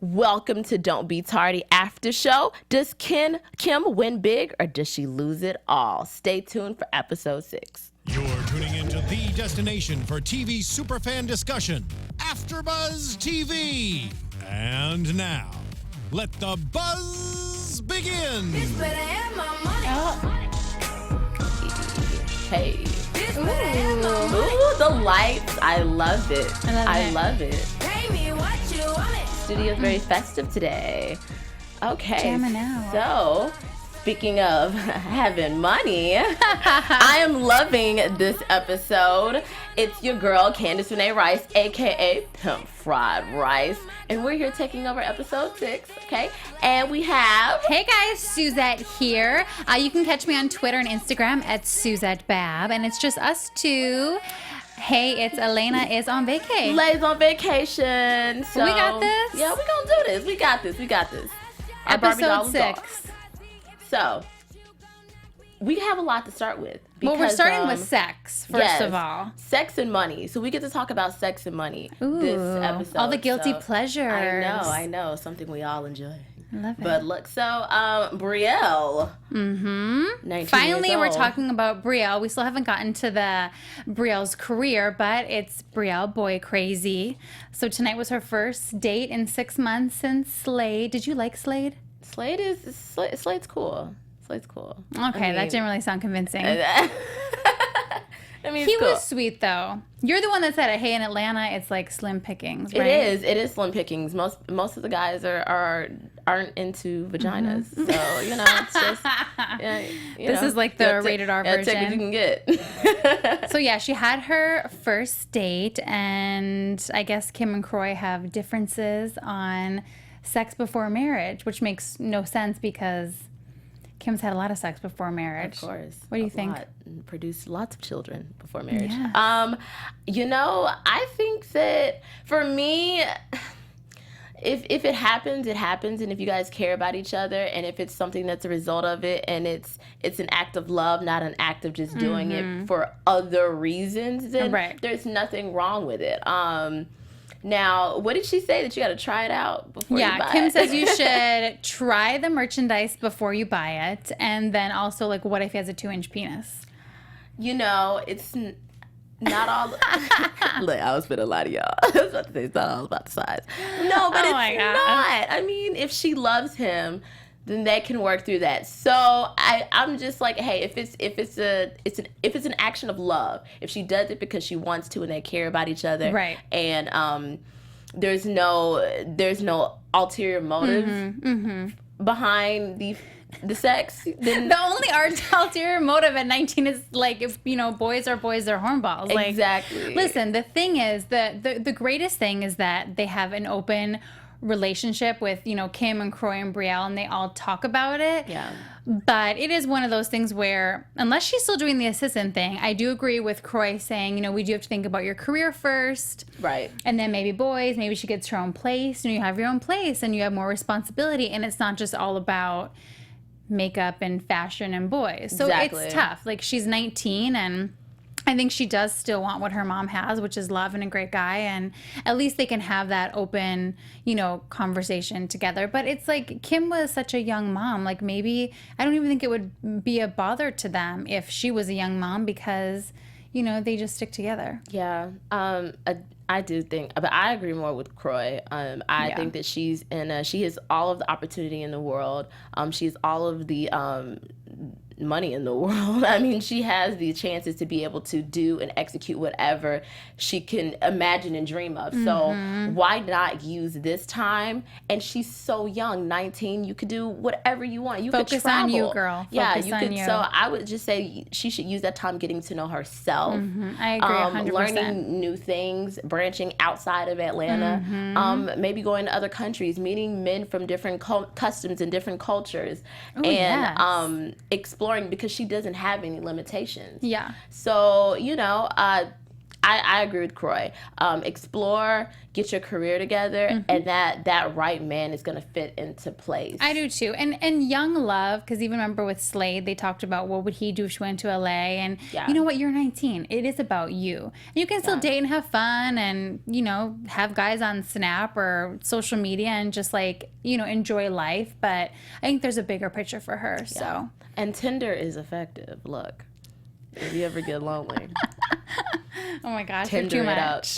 Welcome to Don't Be Tardy After Show. Does Kim win big or does she lose it all? Stay tuned for episode 6. You're tuning into the destination for TV superfan discussion, AFTERBUZZ TV. And now, let the buzz begin. Hey. Ooh, the lights. I love it. I love it. Studio's very festive today. Okay. Jamming out. So, speaking of having money, I am loving this episode. It's your girl, Candace Rice, a.k.a. Pimp Fried Rice. And we're here taking over episode 6, okay? And we have... Hey guys, Suzette here. You can catch me on Twitter and Instagram at Suzette Babb. And it's just us two. Hey, it's Atlanta is on vacay. Lay's on vacation. So we got this. Yeah, we gonna do this. We got this. Our Barbie doll Episode is 6. off. So, we have a lot to start with. Well, we're starting with sex, first of all. Sex and money. So we get to talk about sex and money this episode. All the guilty pleasures. I know. Something we all enjoy. Love it. But look, so Brielle. 19 Finally, years we're old. talking about Brielle. We still haven't gotten to the Brielle's career, but it's Brielle Boy Crazy. So tonight was her first date in 6 months since Slade. Did you like Slade? Slade's cool. Slade's cool. Okay, that didn't really sound convincing. I mean, He it's cool. was sweet, though. You're the one that said, hey, in Atlanta, it's like slim pickings, right? It is slim pickings. Most of the guys aren't into vaginas, so it's just This is like the rated R version. Take what you can get. So yeah, she had her first date, and I guess Kim and Kroy have differences on sex before marriage, which makes no sense because Kim's had a lot of sex before marriage. Of course. What do you think? Produced lots of children before marriage. Yes. I think that for me, if it happens, it happens. And if you guys care about each other, and if it's something that's a result of it, and it's an act of love, not an act of just doing it for other reasons, then there's nothing wrong with it. Now, what did she say? That you got to try it out before you buy it? Kim says you should try the merchandise before you buy it. And then also, like, what if he has a 2-inch penis? It's not all... Look, I was finna lie to y'all. I was about to say it's not all about the size. No, but it's not. I mean, if she loves him, then they can work through that. So I'm just like, hey, if it's an action of love, if she does it because she wants to and they care about each other, right? And there's no ulterior motives behind the sex. Then the only ulterior motive at 19 is like, if boys are boys, they're hornballs. Like, exactly. Listen, the thing is the greatest thing is that they have an open relationship with Kim and Kroy and Brielle, and they all talk about it. Yeah. But it is one of those things where, unless she's still doing the assistant thing, I do agree with Kroy saying, we do have to think about your career first. Right. And then maybe boys, maybe she gets her own place, you have your own place and you have more responsibility, and it's not just all about makeup and fashion and boys. So it's tough. Like, she's 19, and I think she does still want what her mom has, which is love and a great guy, and at least they can have that open, conversation together. But it's like, Kim was such a young mom. Like, maybe, I don't even think it would be a bother to them if she was a young mom, because, they just stick together. Yeah. I do think, but I agree more with Kroy. I think that she has all of the opportunity in the world. She has all of the money in the world. I mean, she has the chances to be able to do and execute whatever she can imagine and dream of. So why not use this time? And she's so young, 19. You could do whatever you want. You Focus could travel. on you, girl. Focus you on could. you. So I would just say she should use that time getting to know herself. I agree, 100%. Learning new things, branching outside of Atlanta, maybe going to other countries, meeting men from different customs and different cultures, exploring, because she doesn't have any limitations. Yeah. So, I agree with Kroy. Explore, get your career together, and that right man is going to fit into place. I do too. And young love, because even remember with Slade, they talked about what would he do if she went to LA. And you know what? You're 19. It is about you. And you can still date and have fun and, you know, have guys on Snap or social media and just like, you know, enjoy life. But I think there's a bigger picture for her. So. And Tinder is effective. Look, if you ever get lonely. Oh my gosh, Tinder you're too much.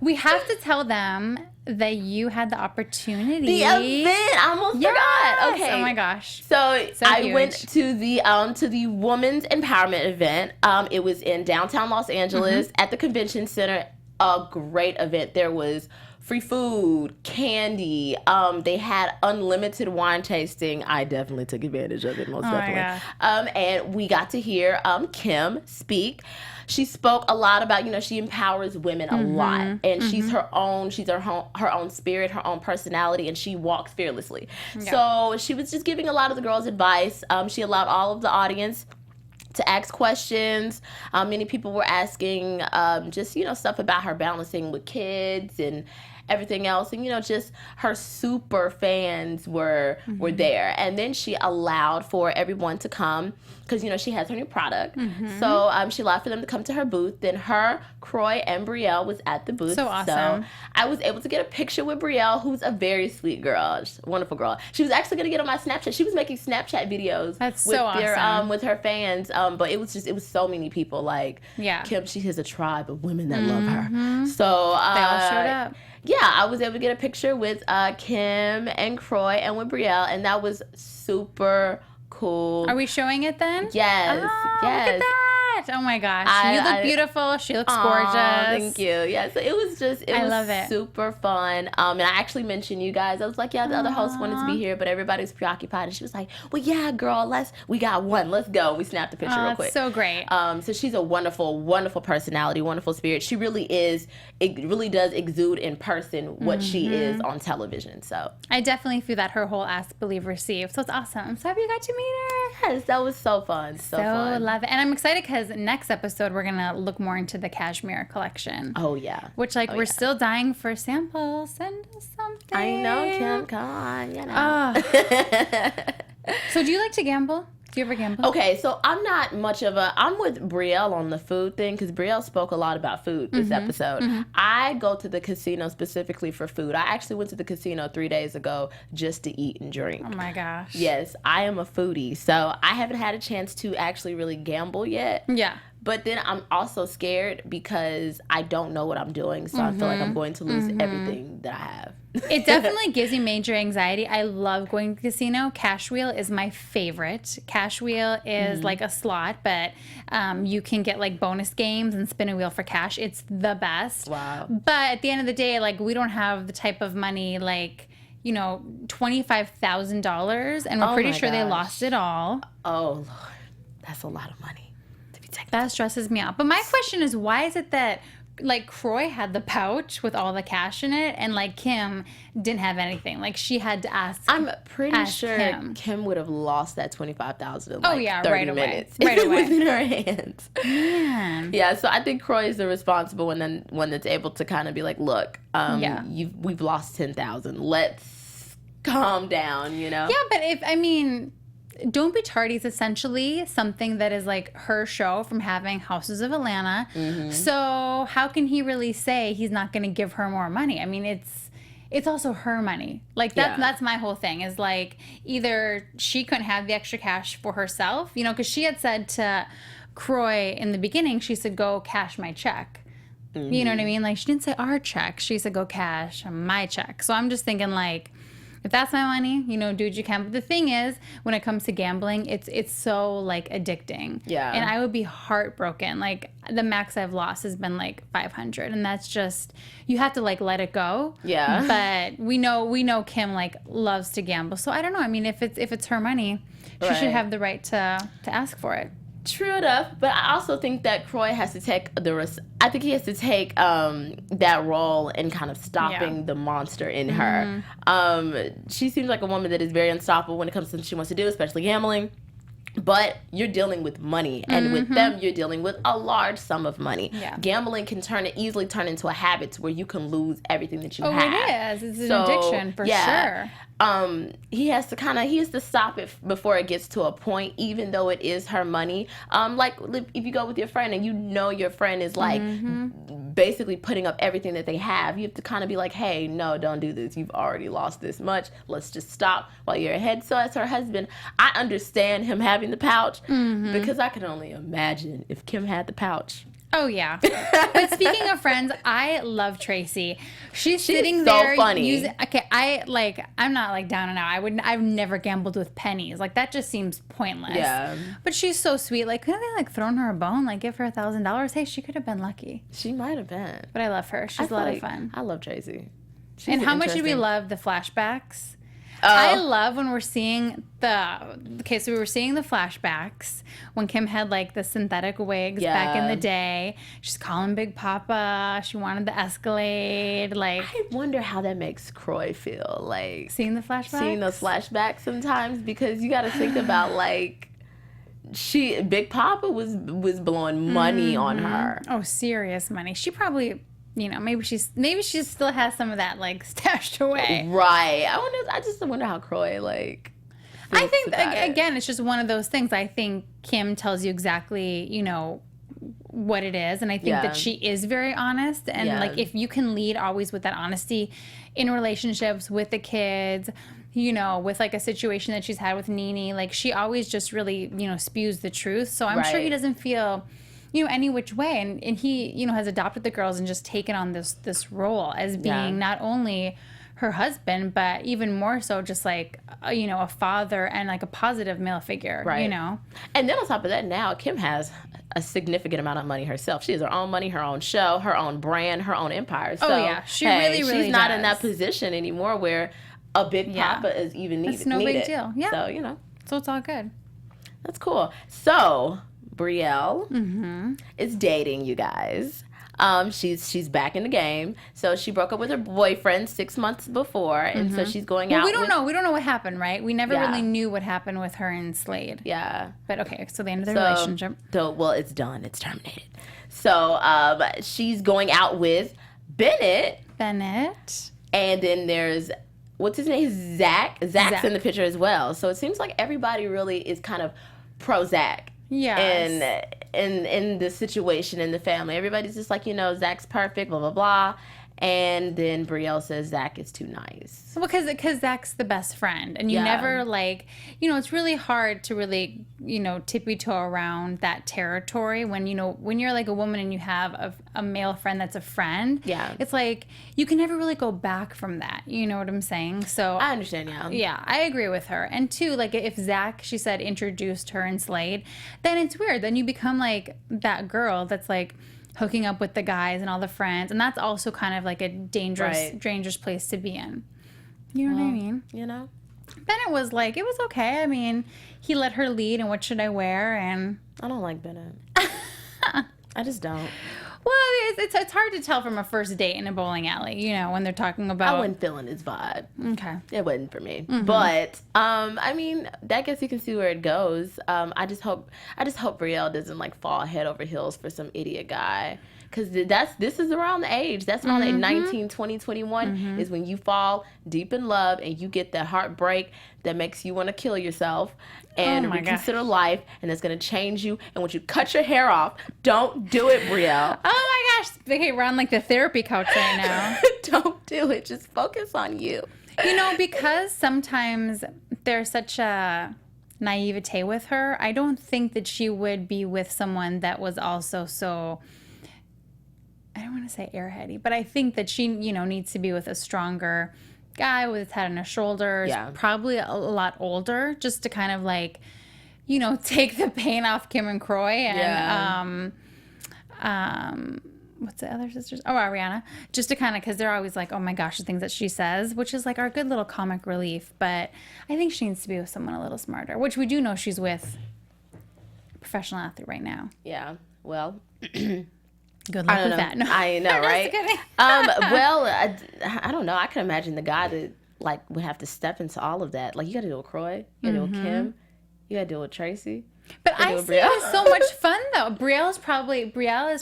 We have to tell them that you had the opportunity. The event, I almost forgot. Okay. Oh my gosh. So I went to the Women's Empowerment event. It was in downtown Los Angeles at the convention center. A great event. There was free food, candy. They had unlimited wine tasting. I definitely took advantage of it, most definitely. And we got to hear Kim speak. She spoke a lot about, you know, she empowers women a lot, and she's her own spirit, her own personality, and she walks fearlessly. So she was just giving a lot of the girls advice. She allowed all of the audience to ask questions. Many people were asking just, you know, stuff about her balancing with kids and everything else. And, you know, just her super fans were there. And then she allowed for everyone to come because, you know, she has her new product. So she allowed for them to come to her booth. Then her, Kroy, and Brielle was at the booth. So awesome. So I was able to get a picture with Brielle, who's a very sweet girl. She's a wonderful girl. She was actually going to get on my Snapchat. She was making Snapchat videos with her fans. But it was so many people. Like, Kim, she has a tribe of women that love her. So they all showed up. Yeah, I was able to get a picture with Kim and Kroy and with Brielle, and that was super cool. Are we showing it then? Yes. Oh, yes. Look at that. Oh my gosh. You look beautiful. She looks gorgeous. Thank you. Yeah, so it was super fun. And I actually mentioned you guys. I was like, yeah, the other hosts wanted to be here, but everybody's preoccupied. And she was like, well, yeah, girl, we got one. Let's go. We snapped the picture real quick. So great. So she's a wonderful, wonderful personality, wonderful spirit. She really is. It really does exude in person what she is on television. So I definitely feel that her whole Ask, Believe, Receive. So it's awesome. I'm so happy you got to meet her. Yes, that was so fun. So fun. Love it. And I'm excited because next episode we're going to look more into the cashmere collection. Oh, yeah. Which, we're still dying for samples. Send us something. I know, Kim. Come on. You know. So do you like to gamble? Do you ever gamble? Okay, so I'm not much of I'm with Brielle on the food thing because Brielle spoke a lot about food this episode. I go to the casino specifically for food. I actually went to the casino 3 days ago just to eat and drink. Oh my gosh. Yes, I am a foodie, so I haven't had a chance to actually really gamble yet. Yeah. But then I'm also scared because I don't know what I'm doing, so I feel like I'm going to lose everything that I have. It definitely gives you major anxiety. I love going to the casino. Cash wheel is my favorite. Cash wheel is like a slot, but you can get like bonus games and spin a wheel for cash. It's the best. Wow. But at the end of the day, like we don't have the type of money like, you know, $25,000, and we're pretty sure they lost it all. Oh, Lord. That's a lot of money. That stresses me out. But my question is, why is it that like Kroy had the pouch with all the cash in it and like Kim didn't have anything? Like she had to ask. I'm pretty sure Kim would have lost that $25,000 in like 30 minutes. Right away. It was in her hands. Man. Yeah, so I think Kroy is the responsible one that's able to kind of be like, look, we've lost $10,000. Let's calm down, you know? Yeah, but Don't Be Tardy is essentially something that is like her show from having Houses of Atlanta. So how can he really say he's not going to give her more money? I mean, it's also her money. Like that's my whole thing is like either she couldn't have the extra cash for herself, you know, because she had said to Kroy in the beginning, she said, go cash my check. You know what I mean? Like she didn't say our check. She said, go cash my check. So I'm just thinking like, if that's my money, you know, do what you can. But the thing is, when it comes to gambling, it's so like addicting. Yeah. And I would be heartbroken. Like the max I've lost has been like 500, and that's just you have to like let it go. Yeah. But we know Kim like loves to gamble, so I don't know. I mean, if it's her money, she should have the right to ask for it. True enough, but I also think that Kroy has to take I think he has to take that role in kind of stopping the monster in her. She seems like a woman that is very unstoppable when it comes to what she wants to do, especially gambling. But you're dealing with money, and with them, you're dealing with a large sum of money. Yeah. Gambling can easily turn into a habit to where you can lose everything that you have. It is. It's an addiction for sure. He has to stop it before it gets to a point, even though it is her money. Like if you go with your friend and you know your friend is like basically putting up everything that they have, you have to kind of be like, hey, no, don't do this. You've already lost this much. Let's just stop while you're ahead. So as her husband, I understand him having the pouch because I can only imagine if Kim had the pouch. Oh, yeah. But speaking of friends, I love Tracy. She's sitting so there. Funny. I'm not like down and out. I've never gambled with pennies. Like, that just seems pointless. Yeah. But she's so sweet. Like, couldn't they like thrown her a bone? Like, give her $1,000? Hey, she could have been lucky. She might have been. But I love her. She's a lot of fun. I love Tracy. And how much did we love the flashbacks? I love when we're seeing so we were seeing the flashbacks when Kim had like the synthetic wigs back in the day. She's calling Big Papa. She wanted the Escalade. Like, I wonder how that makes Kroy feel. Like seeing the flashbacks? Seeing those flashbacks sometimes, because you got to think about like Big Papa was blowing money on her. Oh, serious money. She probably, maybe she still has some of that like stashed away. Right. I just wonder how Kroy like. I think again, it's just one of those things. I think Kim tells you exactly, what it is, and I think that she is very honest. And like, if you can lead always with that honesty in relationships with the kids, with like a situation that she's had with Nene, like she always just really, spews the truth. So I'm sure he doesn't feel any which way. And he, has adopted the girls and just taken on this role as being not only her husband, but even more so just like, a father and like a positive male figure, And then on top of that, now Kim has a significant amount of money herself. She has her own money, her own show, her own brand, her own empire. So, she really she's not in that position anymore where a Big Papa is even needed. It's no big deal. Yeah. So, So it's all good. That's cool. So, Brielle is dating, you guys. She's back in the game. So she broke up with her boyfriend 6 months before, and so she's going out. We don't know. We don't know what happened, right? We never really knew what happened with her and Slade. Yeah. But okay, so the end of the relationship. Well, it's done. It's terminated. So she's going out with Bennett. And then there's, what's his name? Zach. Zach's in the picture as well. So it seems like everybody really is kind of pro Zach. Yeah. In the situation in the family, everybody's just like, Zach's perfect, blah blah blah, and then Brielle says Zach is too nice. Because Zach's the best friend, and you never like, it's really hard to really, tippy toe around that territory when you're like a woman and you have a male friend that's a friend. Yeah, it's like you can never really go back from that. You know what I'm saying? So I understand. Yeah, I agree with her. And two, like if Zach, she said, introduced her and Slade, then it's weird. Then you become like that girl that's like hooking up with the guys and all the friends, and that's also kind of like a dangerous place to be in. You know what I mean? Bennett was like, it was okay. I mean, he let her lead, and what should I wear? And I don't like Bennett. I just don't. Well, it's hard to tell from a first date in a bowling alley, when they're talking about. I wasn't feeling his vibe. Okay. It wasn't for me. But I mean, I guess you can see where it goes. I just hope Brielle doesn't like fall head over heels for some idiot guy. Because this is around the age. That's around the 19, 20, 21 is when you fall deep in love and you get that heartbreak that makes you want to kill yourself and reconsider life, and it's going to change you. And once you cut your hair off, don't do it, Brielle. Oh my gosh. Okay, we're on like the therapy couch right now. Don't do it. Just focus on you. Because sometimes there's such a naivete with her, I don't think that she would be with someone that was also so, I don't want to say airheady, but I think that she, needs to be with a stronger guy with his head on his shoulders, probably a lot older, just to kind of like, take the pain off Kim and Kroy and, what's the other sisters? Oh, Ariana. Just to kind of, because they're always like, oh my gosh, the things that she says, which is like our good little comic relief. But I think she needs to be with someone a little smarter, which we do know she's with a professional athlete right now. Yeah. Well, good luck with that. No. I know, right? Well, I don't know. I can imagine the guy that like would have to step into all of that. Like, you got to do a Kroy, you got to do a Kim, You gotta deal with Tracy. But I see it as so much fun though. Brielle is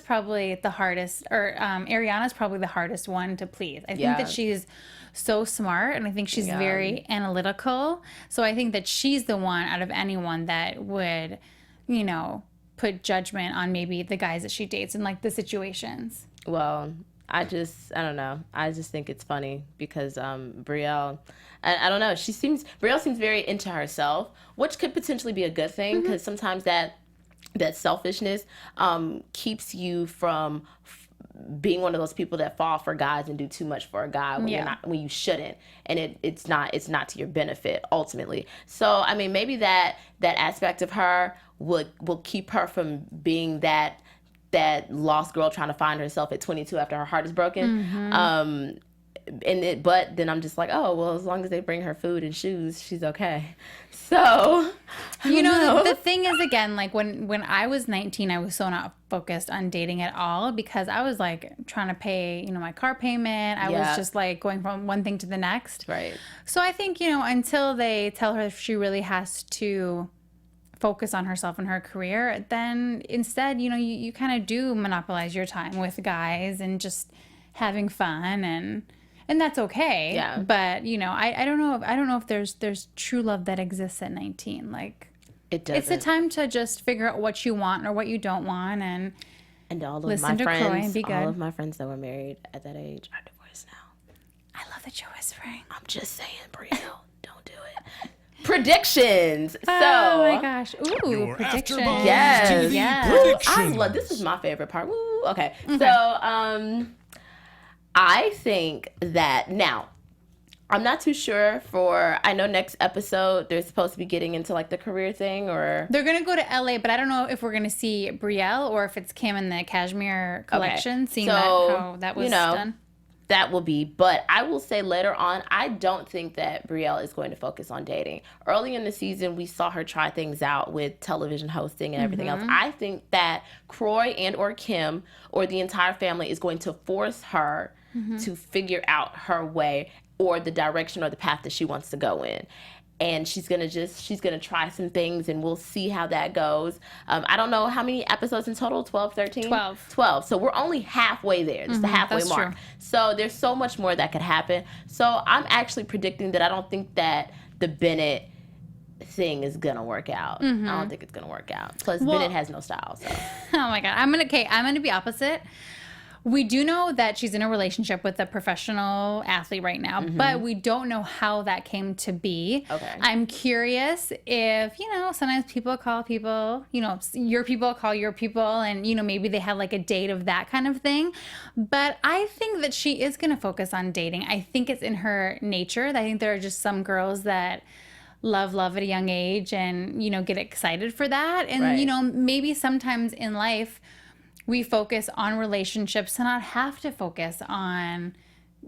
probably the hardest, or Ariana's probably the hardest one to please. I think that she's so smart, and I think she's very analytical. So I think that she's the one out of anyone that would, you know, put judgment on maybe the guys that she dates and like the situations. Well, I don't know. I just think it's funny because Brielle, I don't know. Brielle seems very into herself, which could potentially be a good thing because sometimes that selfishness keeps you from being one of those people that fall for guys and do too much for a guy when you shouldn't, and it's not to your benefit ultimately. So I mean, maybe that aspect of her will keep her from being that lost girl trying to find herself at 22 after her heart is broken. But then I'm just like, oh, well, as long as they bring her food and shoes, she's okay. So, you know, the thing is, again, like when I was 19, I was so not focused on dating at all because I was like trying to pay, you know, my car payment. I was just like going from one thing to the next. Right. So I think, you know, until they tell her she really has to focus on herself and her career, then instead, you know, you kind of do monopolize your time with guys and just having fun, and that's okay. Yeah. But you know, I don't know if there's true love that exists at 19. Like, it doesn't. It's a time to just figure out what you want or what you don't want, and all of listen my to friends, Kroy and be good. all of my friends that were married at that age are divorced now. I love that you're whispering. I'm just saying, Brielle, don't do it. Predictions. So, oh my gosh. Ooh, Your predictions. AfterBuzz Yes. TV Yes. predictions. This is my favorite part. Woo. Okay. So, I think that now, I'm not too sure I know next episode they're supposed to be getting into like the career thing, or they're gonna go to LA, but I don't know if we're gonna see Brielle or if it's Kim in the cashmere collection. Seeing how that was done. That will be, but I will say later on, I don't think that Brielle is going to focus on dating. Early in the season, we saw her try things out with television hosting and everything else. I think that Kroy and or Kim or the entire family is going to force her to figure out her way or the direction or the path that she wants to go in. And she's gonna try some things, and we'll see how that goes. I don't know how many episodes in total, 12, 13? 12. So we're only halfway there. This is the halfway mark. True. So there's so much more that could happen. So I'm actually predicting that I don't think that the Bennett thing is gonna work out. I don't think it's gonna work out. Plus, Bennett has no style. So. Oh my God. I'm gonna be opposite. We do know that she's in a relationship with a professional athlete right now, but we don't know how that came to be. Okay. I'm curious if, you know, sometimes people call people, you know, your people call your people, and, you know, maybe they have like a date of that kind of thing. But I think that she is going to focus on dating. I think it's in her nature. I think there are just some girls that love at a young age and, you know, get excited for that. And, you know, maybe sometimes in life, we focus on relationships to not have to focus on,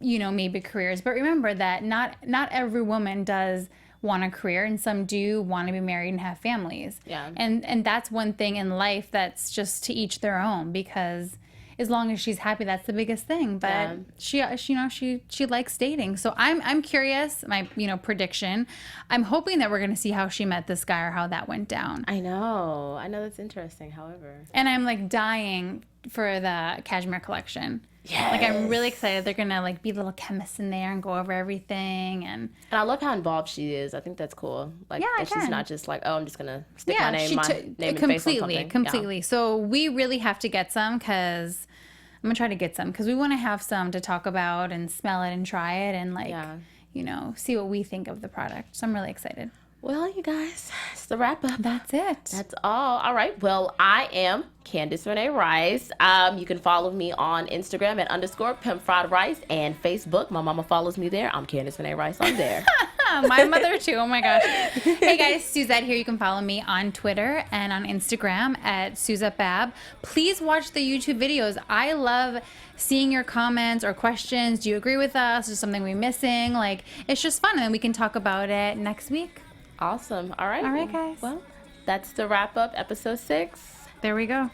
you know, maybe careers. But remember that not every woman does want a career, and some do want to be married and have families. Yeah. And that's one thing in life that's just to each their own, because as long as she's happy, that's the biggest thing. But she you know, she likes dating. So I'm curious, my, you know, prediction. I'm hoping that we're going to see how she met this guy or how that went down. I know that's interesting, however. And I'm like dying for the cashmere collection. Yes. Like, I'm really excited. They're going to like be little chemists in there and go over everything. And I love how involved she is. I think that's cool. Like, that she's not just like, oh, I'm just going to stick my name and face on something. Completely. Yeah. So we really have to get some, because I'm going to try to get some, because we want to have some to talk about and smell it and try it and like, you know, see what we think of the product. So I'm really excited. Well, you guys, it's the wrap up. That's it. That's all. All right. Well, I am Candace Rice. You can follow me on Instagram at _PimpFriedRice and Facebook. My mama follows me there. I'm Candace Rice on there. My mother too. Oh my gosh. Hey guys, Suzette here. You can follow me on Twitter and on Instagram at Suzette Babb. Please watch the YouTube videos. I love seeing your comments or questions. Do you agree with us? Is something we're missing? Like, it's just fun, and then we can talk about it next week. Awesome. All right. All right, guys. Well, that's the wrap up, episode 6. There we go.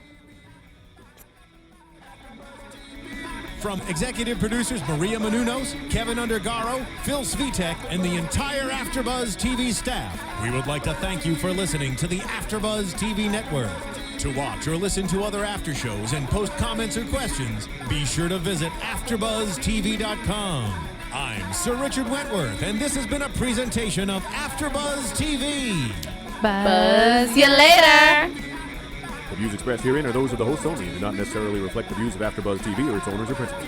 From executive producers Maria Menounos, Kevin Undergaro, Phil Svitek, and the entire AfterBuzz TV staff, we would like to thank you for listening to the AfterBuzz TV network. To watch or listen to other after shows and post comments or questions, be sure to visit AfterBuzzTV.com. I'm Sir Richard Wentworth, and this has been a presentation of AfterBuzz TV. Buzz you later. The views expressed herein are those of the hosts only and do not necessarily reflect the views of AfterBuzz TV or its owners or principals.